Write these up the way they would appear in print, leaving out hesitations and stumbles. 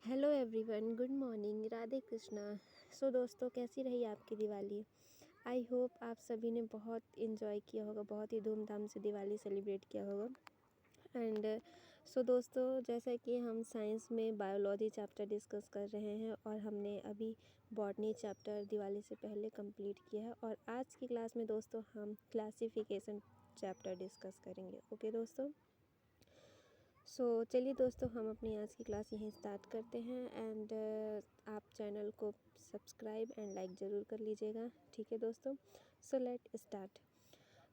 Hello everyone, good morning, Radhe Krishna. So दोस्तों, कैसी रही आपकी दिवाली? आई होप आप सभी ने बहुत इन्जॉय किया होगा, बहुत ही धूमधाम से दिवाली सेलिब्रेट किया होगा। एंड सो दोस्तों, जैसा कि हम साइंस में बायोलॉजी चैप्टर डिस्कस कर रहे हैं और हमने अभी बॉटनी चैप्टर दिवाली से पहले कंप्लीट किया है, और आज की क्लास में दोस्तों हम क्लासिफिकेशन चैप्टर डिस्कस करेंगे। ओके दोस्तों, सो चलिए दोस्तों, हम अपनी आज की क्लास यहीं स्टार्ट करते हैं। एंड आप चैनल को सब्सक्राइब एंड लाइक ज़रूर कर लीजिएगा, ठीक है दोस्तों। So let start.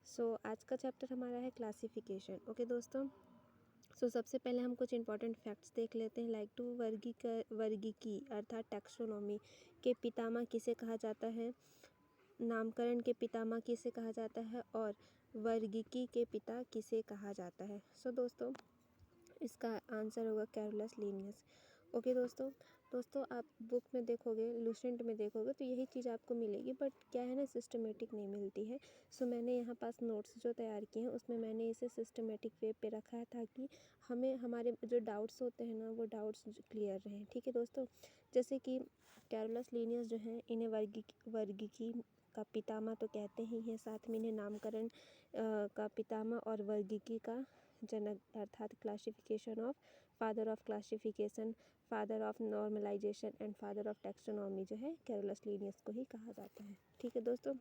सो आज का चैप्टर हमारा है क्लासिफिकेशन। ओके दोस्तों, सो सबसे पहले हम कुछ इंपॉर्टेंट फैक्ट्स देख लेते हैं। लाइक टू वर्गीकी अर्थात टैक्सोनॉमी के पितामह किसे कहा जाता है, नामकरण के पितामह किसे कहा जाता है, और वर्गीकी के पिता किसे कहा जाता है। सो दोस्तों, इसका आंसर होगा कैरोलस लीनियस। ओके दोस्तों आप बुक में देखोगे, लुसेंट में देखोगे तो यही चीज़ आपको मिलेगी, बट क्या है ना, सिस्टमेटिक नहीं मिलती है। सो मैंने यहाँ पास नोट्स जो तैयार किए हैं उसमें मैंने इसे सिस्टमेटिक वे पे रखा है, ताकि हमें हमारे जो डाउट्स होते हैं ना, वो डाउट्स क्लियर रहें, ठीक है दोस्तों। जैसे कि कैरोलस लीनियस जो है, इन्हें वर्गीकी का पितामह तो कहते ही हैं, साथ में इन्हें नामकरण का पितामह और वर्गीकी का जनक अर्थात classification of father of classification, father of normalisation and father of taxonomy जो है, कैरोलस लीनियस को ही कहा जाता है, ठीक है दोस्तों।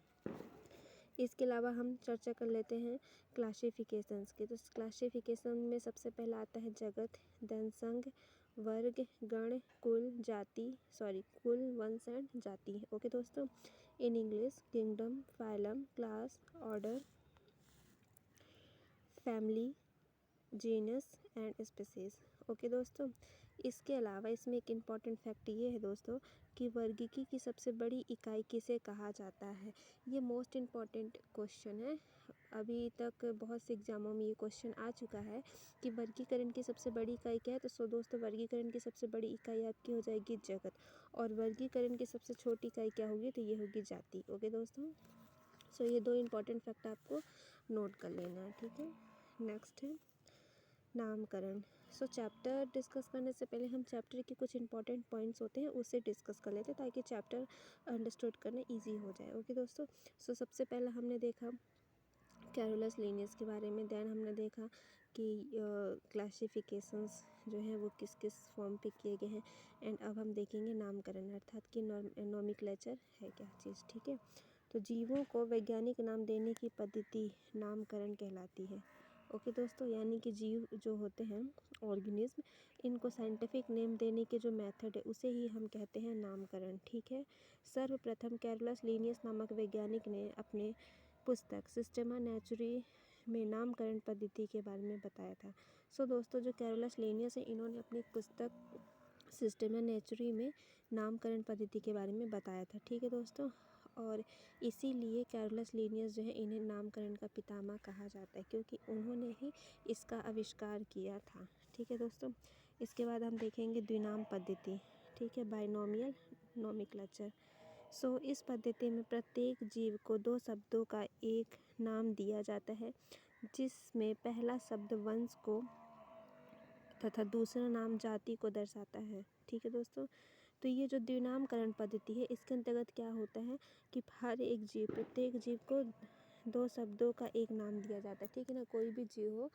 इसके अलावा हम चर्चा कर लेते हैं क्लासिफिकेशंस की। तो क्लासिफिकेशन में सबसे पहला आता है जगत, देन संघ, वर्ग, गण, कुल, वंश एंड जाति। ओके दोस्तों, in English kingdom, phylum, class, order, family, genus and species. Okay दोस्तों, इसके अलावा इसमें एक इम्पॉर्टेंट फैक्ट ये है दोस्तों कि वर्गीकी की सबसे बड़ी इकाई किसे कहा जाता है। ये मोस्ट इम्पॉर्टेंट क्वेश्चन है। अभी तक बहुत से एग्जामों में ये क्वेश्चन आ चुका है कि वर्गीकरण की सबसे बड़ी इकाई क्या है। तो सो दोस्तों, वर्गीकरण की सबसे बड़ी इकाई आपकी हो जाएगी जगत, और वर्गीकरण की सबसे छोटी इकाई क्या होगी, तो ये होगी जाति। ओके दोस्तों, सो ये दो इम्पॉर्टेंट फैक्ट आपको नोट कर लेना है, ठीक है। नेक्स्ट है नामकरण। सो चैप्टर डिस्कस करने से पहले हम चैप्टर के कुछ इंपॉर्टेंट पॉइंट्स होते हैं उसे डिस्कस कर लेते हैं, ताकि चैप्टर अंडरस्टूड करना इजी हो जाए। ओके दोस्तों, सो सबसे पहला हमने देखा कैरोलस लीनियस के बारे में, देन हमने देखा कि क्लासिफिकेशंस जो हैं वो किस किस फॉर्म पे किए गए हैं, एंड अब हम देखेंगे नामकरण अर्थात कि नॉमिक्लेचर है क्या चीज़, ठीक है। तो जीवों को वैज्ञानिक नाम देने की पद्धति नामकरण कहलाती है। ओके दोस्तों, यानी कि जीव जो होते हैं, ऑर्गेनिज्म, इनको साइंटिफिक नेम देने के जो मेथड है उसे ही हम कहते हैं नामकरण, ठीक है। सर्वप्रथम कैरोलस लीनियस नामक वैज्ञानिक ने अपने पुस्तक सिस्टेमा नेचुरी में नामकरण पद्धति के बारे में बताया था। सो दोस्तों, जो कैरोलस लीनियस है, इन्होंने अपनी पुस्तक सिस्टेमा नेचुरी में नामकरण पद्धति के बारे में बताया था, ठीक है दोस्तों। और इसीलिए कैरोलस लीनियस जो है, इन्हें नामकरण का पितामह कहा जाता है, क्योंकि उन्होंने ही इसका आविष्कार किया था, ठीक है दोस्तों। इसके बाद हम देखेंगे द्विनाम पद्धति, ठीक है, बाइनोमियल नोमेक्लेचर। सो इस पद्धति में प्रत्येक जीव को दो शब्दों का एक नाम दिया जाता है, जिसमें पहला शब्द वंश को तथा दूसरा नाम जाति को दर्शाता है, ठीक है दोस्तों। तो ये जो द्विनामकरण पद्धति है, इसके अंतर्गत क्या होता है कि हर एक जीव, प्रत्येक जीव को दो शब्दों का एक नाम दिया जाता है, ठीक है ना। कोई भी जीव हो,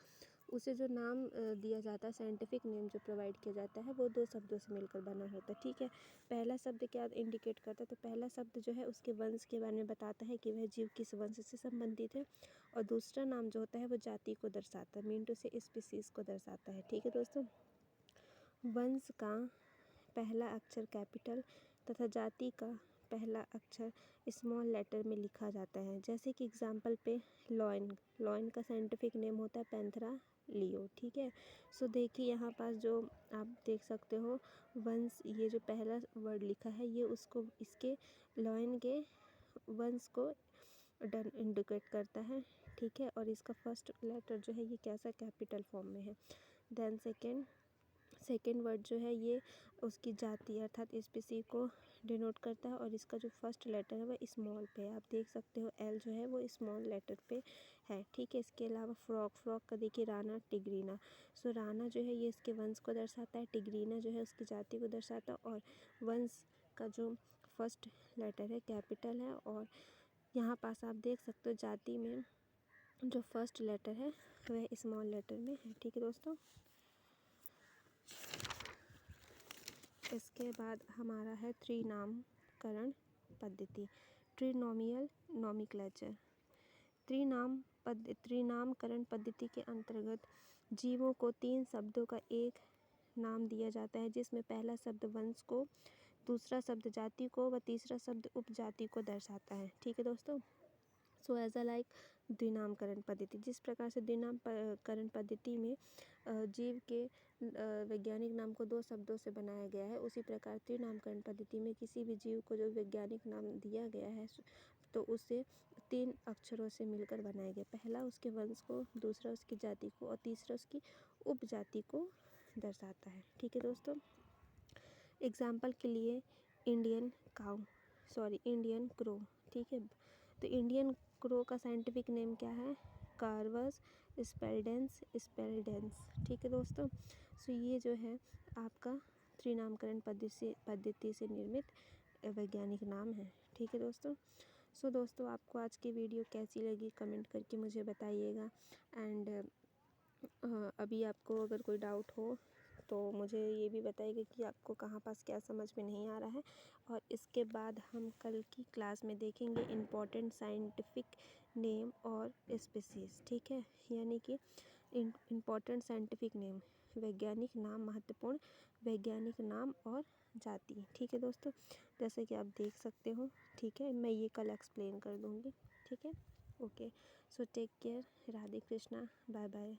उसे जो नाम दिया जाता है, साइंटिफिक नेम जो प्रोवाइड किया जाता है, वो दो शब्दों से मिलकर बना होता है, ठीक है। पहला शब्द क्या इंडिकेट करता है, तो पहला शब्द जो है उसके वंश के बारे में बताता है कि वह जीव किस वंश से संबंधित है, और दूसरा नाम जो होता है वो जाति को दर्शाता है, मीन टू से स्पीसीज को दर्शाता है, ठीक है दोस्तों। वंश का पहला अक्षर कैपिटल तथा जाति का पहला अक्षर स्मॉल लेटर में लिखा जाता है। जैसे कि एग्जाम्पल पे लॉयन का साइंटिफिक नेम होता है पैंथेरा लियो, ठीक है। सो देखिए यहाँ पास जो आप देख सकते हो, वंश, ये जो पहला वर्ड लिखा है ये उसको, इसके लॉयन के वंश को इंडिकेट करता है, ठीक है। और इसका फर्स्ट लेटर जो है ये कैसा कैपिटल फॉर्म में है। देन सेकेंड वर्ड जो है ये उसकी जाति अर्थात स्पीसी को डिनोट करता है, और इसका जो फर्स्ट लेटर है वह स्मॉल पे है। आप देख सकते हो एल जो है वो स्मॉल लेटर पे है, ठीक है। इसके अलावा फ्रॉक का देखिए राना टिग्रीना। सो राना जो है ये इसके वंश को दर्शाता है, टिग्रीना जो है उसकी जाति को दर्शाता है, और वंश का जो फर्स्ट लेटर है कैपिटल है, और यहाँ पास आप देख सकते हो जाति में जो फर्स्ट लेटर है वह स्मॉल लेटर में है, ठीक है दोस्तों। इसके बाद हमारा है त्रिनामकरण पद्धति, ट्रिनोमियल नोमेनक्लेचर। त्रिनामकरण पद्धति के अंतर्गत जीवों को 3 शब्दों का एक नाम दिया जाता है, जिसमें पहला शब्द वंश को, दूसरा शब्द जाति को व तीसरा शब्द उपजाति को दर्शाता है, ठीक है दोस्तों। सो एज अ लाइक द्विनामकरण पद्धति, जिस प्रकार से द्विनामकरण पद्धति में जीव के वैज्ञानिक नाम को 2 शब्दों से बनाया गया है, उसी प्रकार त्रिनामकरण पद्धति में किसी भी जीव को जो वैज्ञानिक नाम दिया गया है तो उसे 3 अक्षरों से मिलकर बनाया गया। पहला उसके वंश को, दूसरा उसकी जाति को, और तीसरा उसकी उपजाति को दर्शाता है, ठीक है दोस्तों। एग्जाम्पल के लिए इंडियन क्रो, ठीक है। तो इंडियन क्रो का साइंटिफिक नेम क्या है? कार्वस स्पेल्डेंस, ठीक है दोस्तों। सो ये जो है आपका त्रिनामकरण पद्धति से निर्मित वैज्ञानिक नाम है, ठीक है दोस्तों। सो दोस्तों आपको आज की वीडियो कैसी लगी कमेंट करके मुझे बताइएगा। एंड अभी आपको अगर कोई डाउट हो तो मुझे ये भी बताइएगा कि आपको कहाँ पास क्या समझ में नहीं आ रहा है। और इसके बाद हम कल की क्लास में देखेंगे इम्पॉर्टेंट साइंटिफिक नेम और स्पीसीज, ठीक है। यानी कि इम्पॉर्टेंट साइंटिफिक नेम, वैज्ञानिक नाम, महत्वपूर्ण वैज्ञानिक नाम और जाति, ठीक है दोस्तों। जैसे कि आप देख सकते हो, ठीक है, मैं ये कल एक्सप्लेन कर दूँगी, ठीक है। Okay, so take care, Radhe Krishna, bye bye.